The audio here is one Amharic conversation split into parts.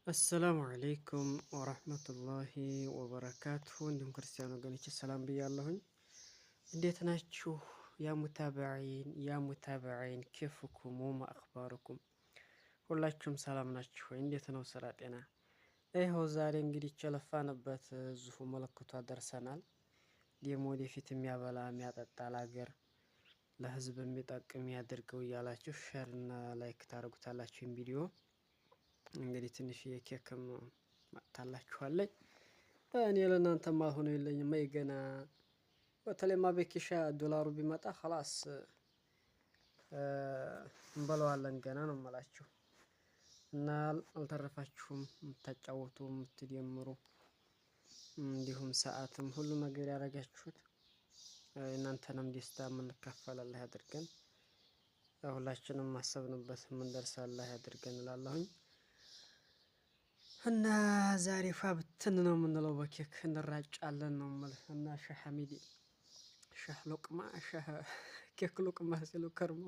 السلام عليكم ورحمة الله وبركاته عندهم كريستيانو وقنيتش السلام بياللهن እንዴት ናችሁ يا متابعين كيفكم وما أخباركم ሁላችሁም ሰላም ናችሁ ወይ እንዴት ነው ስራ ጤና ይሄው ዛሬ እንግዲህ ቸለፋንበት ዙፉ መለክቷ ደርሰናል ደሞ ወደፊት የሚያበላ የሚያጠጣ ለሀገር ለህዝብ የሚጠቅም ያድርገው ያላችሁ ሼር እና ላይክ ታረጉታላችሁ ቪዲዮ እንግዲህ ትንሽ የኬክም ማታላችኋለኝ እኔ ለናንተ ማልሆነ የለኝም ማይገና በተለይ ማበኪሻ ዶላሩ ቢመጣ خلاص እንበለዋለን ገና ነው የምላችሁ እና አልተረፋችሁም ተጫወቱ ምትደምሩ እንዲሁም ሰዓትም ሁሉ ነገር ያረጋችሁት እናንተንም ደስታ ምን ከፈለላህ ያድርገን ሁላችንም ማሰብንበት ምን ደርሳላህ ያድርገን እላለሁኝ እና ዛሬ ፋብትን ነው የምንለው በኬክ እንራጫለን ነው ማለት እና ሸህ ሐሚዲ ሸህ ሉቅማ ሸህ ኬክ ሉቅማ ሲሉ ከርሞ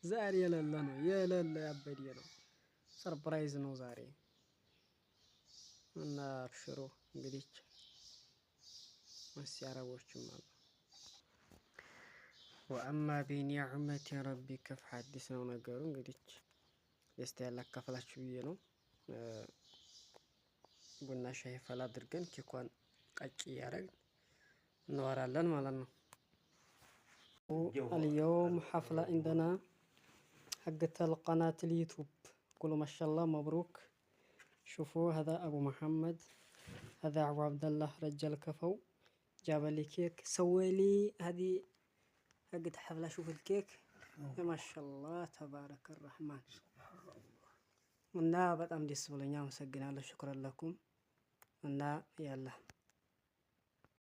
ዛሬ የለለ ያበደ ነው ሰርፕራይዝ ነው ዛሬ እና አብሽሩ እንግዲህ መስያራዎችም አሉ وأما بنعمة ربك فحدث ነው ነገሩ እንግዲህ ደስታ ያላካፈላችሁ ብዬ ነው ቡና ሻይ ፈላ አድርገን ኬኳን ቀጭ ያረግ نورالن مالنا اليوم حفلة عندنا حقت القناة اليوتيوب قولوا ما شاء الله مبروك شوفوا هذا أبو محمد هذا أبو عبد الله رجال كفو جاب لي كيك سوي لي هذه حقت حفلة شوف الكيك ما شاء الله تبارك الرحمن እና በጣም ደስ ብሎኛል አመሰግናለሁ شكرا لكم እና يلا